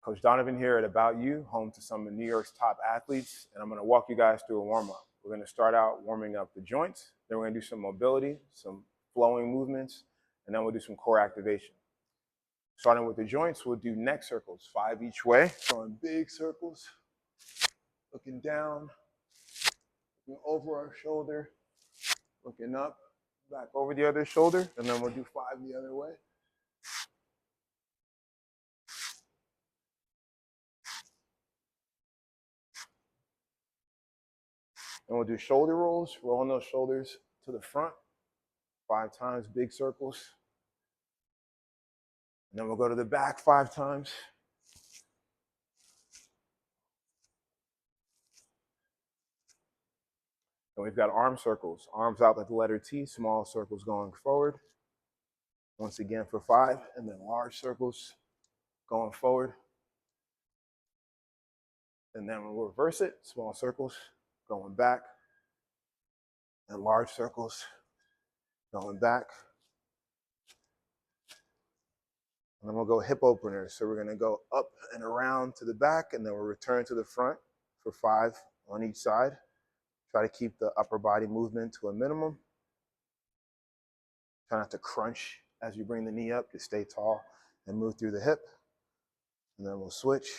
Coach Donovan here at About You, home to some of New York's top athletes, and I'm going to walk you guys through a warm-up. We're going to start out warming up the joints, then we're going to do some mobility, some flowing movements, and then we'll do some core activation. Starting with the joints, we'll do neck circles, 5 each way, throwing big circles, looking down, looking over our shoulder, looking up, back over the other shoulder, and then we'll do 5 the other way. And we'll do shoulder rolls, rolling those shoulders to the front, 5 times, big circles. And then we'll go to the back 5 times. And we've got arm circles, arms out like the letter T, small circles going forward. Once again for 5, and then large circles going forward. And then we'll reverse it, small circles going back, and large circles going back. And then we'll go hip openers. So we're going to go up and around to the back, and then we'll return to the front for 5 on each side. Try to keep the upper body movement to a minimum. Try not to crunch as you bring the knee up. Just stay tall and move through the hip. And then we'll switch.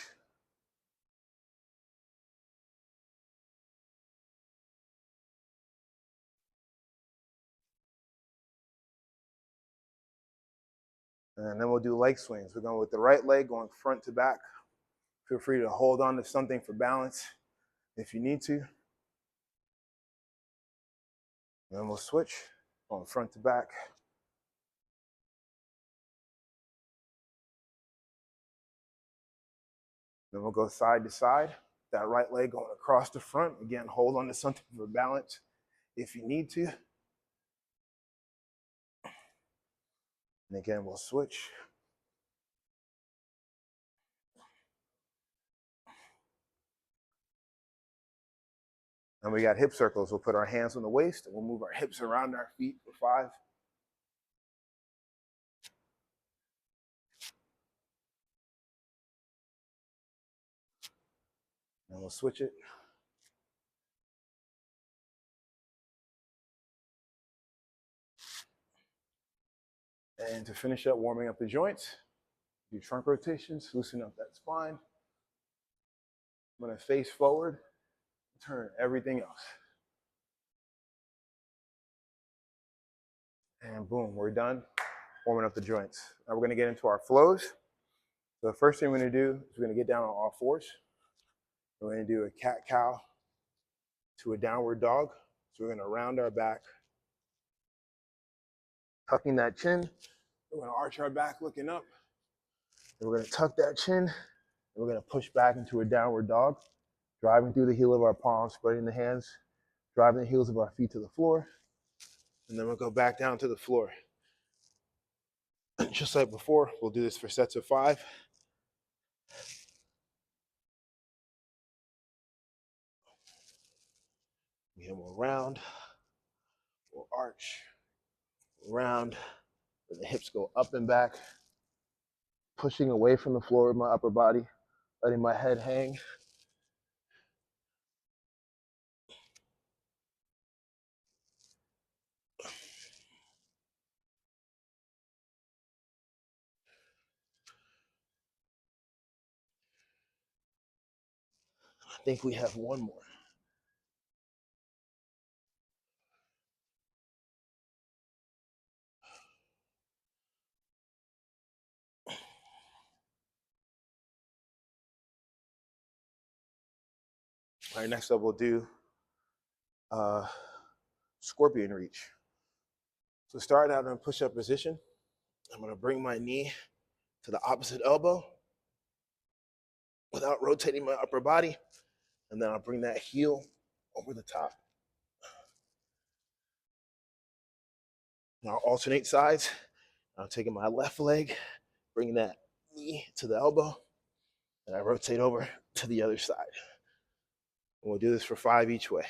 And then we'll do leg swings. We're going with the right leg, going front to back. Feel free to hold on to something for balance if you need to. And then we'll switch, going front to back. Then we'll go side to side. That right leg going across the front. Again, hold on to something for balance if you need to. And again, we'll switch. And we got hip circles. We'll put our hands on the waist and we'll move our hips around our feet for 5. And we'll switch it. And to finish up warming up the joints, do trunk rotations, loosen up that spine. I'm going to face forward, turn everything else. And boom, we're done warming up the joints. Now we're going to get into our flows. So the first thing we're going to do is we're going to get down on all 4s. We're going to do a cat-cow to a downward dog. So we're going to round our back, tucking that chin. We're going to arch our back looking up. And we're going to tuck that chin. And we're going to push back into a downward dog, driving through the heel of our palms, spreading the hands, driving the heels of our feet to the floor. And then we'll go back down to the floor. Just like before, we'll do this for sets of 5. And we'll round, we'll arch, we'll round, and the hips go up and back, pushing away from the floor with my upper body, letting my head hang. I think we have one more. All right, next up we'll do scorpion reach. So start out in a push-up position. I'm gonna bring my knee to the opposite elbow without rotating my upper body. And then I'll bring that heel over the top. Now I'll alternate sides. I'm taking my left leg, bringing that knee to the elbow, and I rotate over to the other side. And we'll do this for 5 each way.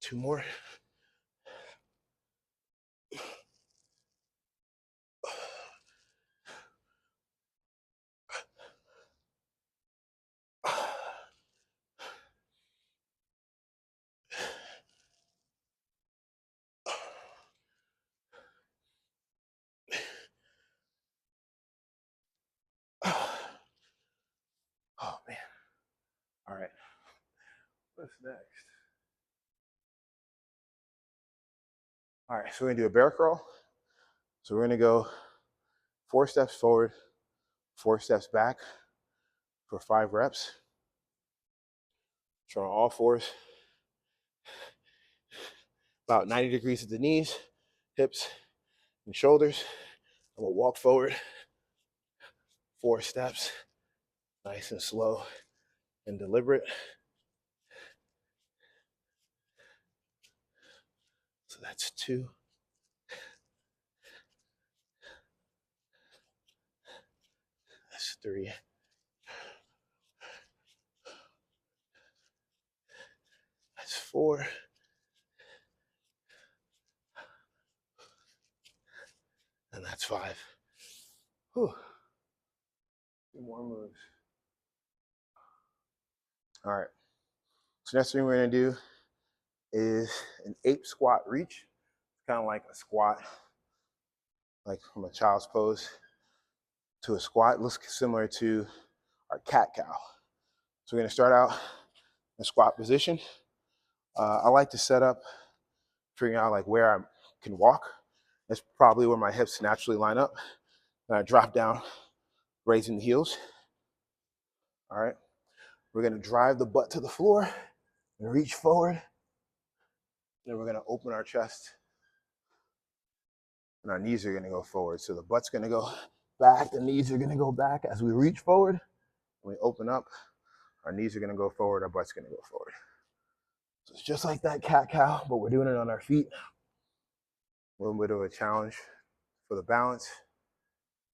2 more. Oh man. All right. What's next? All right, so we're gonna do a bear crawl. So we're gonna go 4 steps forward, 4 steps back for 5 reps. So on all fours, about 90 degrees at the knees, hips, and shoulders. And we'll walk forward 4 steps, nice and slow and deliberate. So that's 2. That's 3. That's 4. And that's 5. Whew. 2 more moves. All right. So next thing we're gonna do is an ape squat reach. It's kind of like a squat, like from a child's pose to a squat. It looks similar to our cat cow. So we're gonna start out in squat position. I like to set up, figuring out like where I can walk. That's probably where my hips naturally line up. And I drop down, raising the heels. All right. We're gonna drive the butt to the floor and reach forward. Then we're gonna open our chest and our knees are gonna go forward. So the butt's gonna go back, the knees are gonna go back as we reach forward. When we open up, our knees are gonna go forward, our butt's gonna go forward. So it's just like that cat cow, but we're doing it on our feet. A little bit of a challenge for the balance.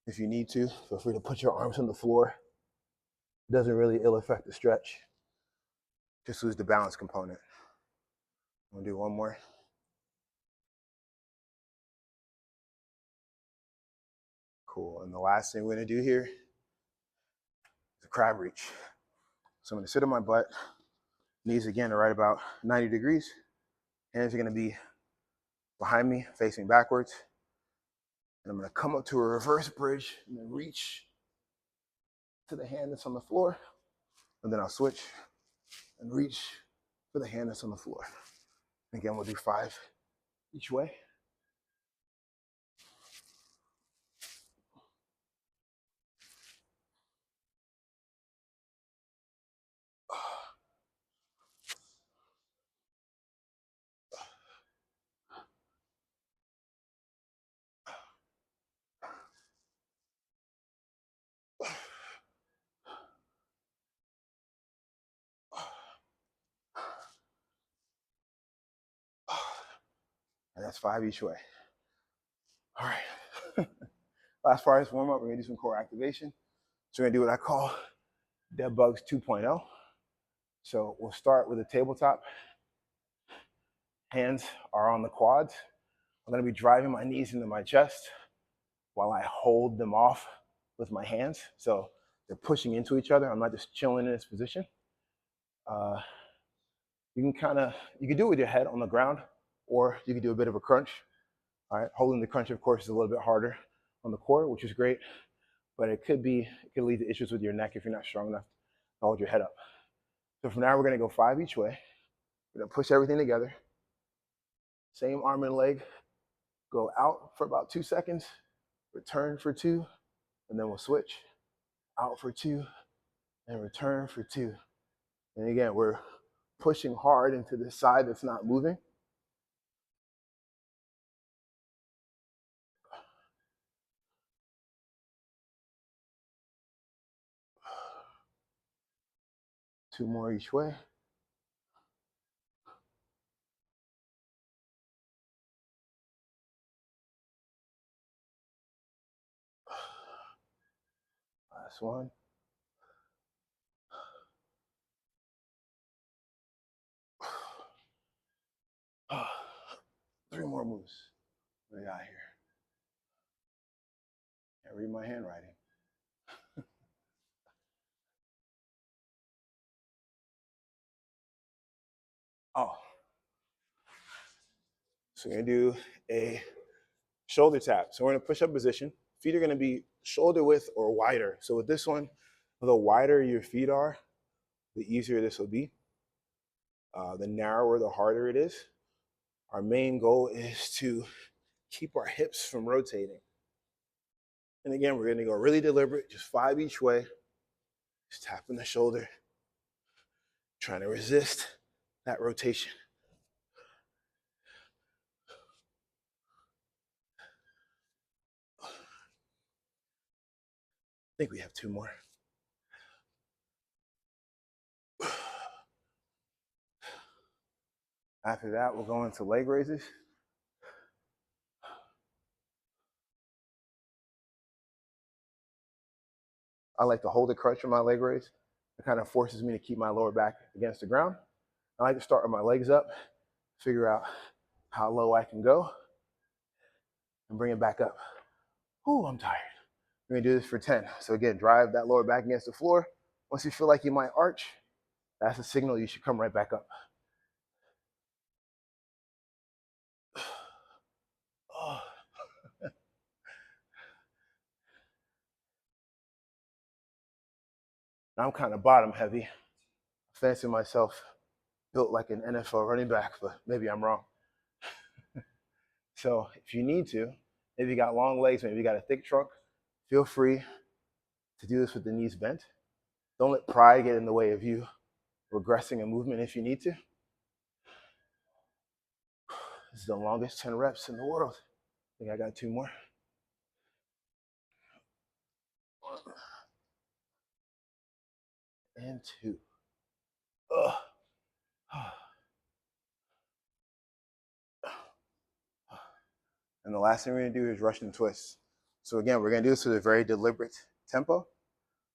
If you need to, feel free to put your arms on the floor. It doesn't really ill affect the stretch. Just lose the balance component. I'm gonna do one more. Cool. And the last thing we're gonna do here is a crab reach. So I'm gonna sit on my butt. Knees again are right about 90 degrees. Hands are gonna be behind me, facing backwards. And I'm gonna come up to a reverse bridge and then reach to the hand that's on the floor. And then I'll switch and reach for the hand that's on the floor. And again, we'll do 5 each way. And that's 5 each way. All right. Last part is warm up. We're gonna do some core activation. So we're gonna do what I call Dead Bugs 2.0. So we'll start with a tabletop. Hands are on the quads. I'm gonna be driving my knees into my chest while I hold them off with my hands. So they're pushing into each other. I'm not just chilling in this position. You can do it with your head on the ground, or you can do a bit of a crunch. All right, holding the crunch, of course, is a little bit harder on the core, which is great, but it could lead to issues with your neck if you're not strong enough to hold your head up. So from now, we're gonna go 5 each way. We're gonna push everything together. Same arm and leg. Go out for about 2 seconds, return for 2, and then we'll switch. Out for 2, and return for 2. And again, we're pushing hard into this side that's not moving. Two more each way. Last one. 3 more moves. What do we got here? Can't read my handwriting. Oh. So we're gonna do a shoulder tap. So we're in a push-up position. Feet are gonna be shoulder width or wider. So with this one, the wider your feet are, the easier this will be. The narrower, the harder it is. Our main goal is to keep our hips from rotating. And again, we're gonna go really deliberate, just 5 each way. Just tapping the shoulder, trying to resist that rotation. I think we have 2 more. After that, we'll go into leg raises. I like to hold the crutch in my leg raise. It kind of forces me to keep my lower back against the ground. I like to start with my legs up, figure out how low I can go, and bring it back up. Ooh, I'm tired. We're gonna do this for 10. So again, drive that lower back against the floor. Once you feel like you might arch, that's a signal you should come right back up. Oh. I'm kind of bottom heavy. I fancy myself built like an NFL running back, but maybe I'm wrong. So if you need to, maybe you got long legs, maybe you got a thick trunk, feel free to do this with the knees bent. Don't let pride get in the way of you regressing a movement if you need to. This is the longest 10 reps in the world. I think I got 2 more. And 2. Ugh. And the last thing we're gonna do is Russian twists. So again, we're gonna do this with a very deliberate tempo.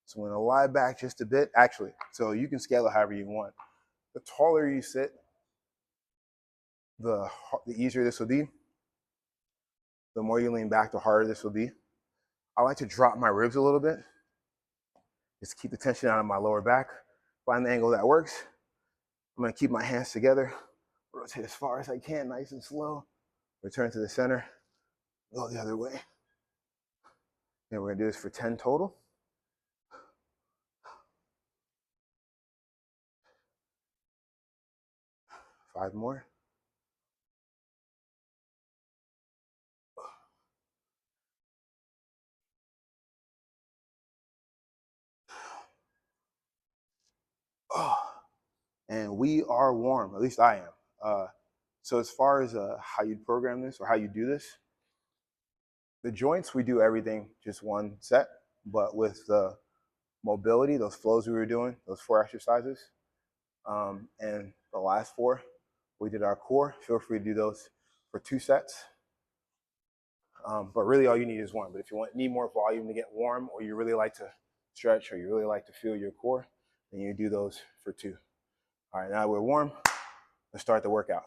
So I'm gonna lie back just a bit. Actually, so you can scale it however you want. The taller you sit, the easier this will be. The more you lean back, the harder this will be. I like to drop my ribs a little bit. Just keep the tension out of my lower back. Find the angle that works. I'm gonna keep my hands together, rotate as far as I can, nice and slow. Return to the center, go the other way. And we're gonna do this for 10 total. Five more. Oh, and we are warm, at least I am. So as far as how you program this or how you do this, the joints, we do everything just one set, but with the mobility, those flows we were doing, those 4 exercises, and the last 4, we did our core. Feel free to do those for 2 sets. But really all you need is 1. But if you need more volume to get warm, or you really like to stretch, or you really like to feel your core, then you do those for 2. All right, now we're warm. Let's start the workout.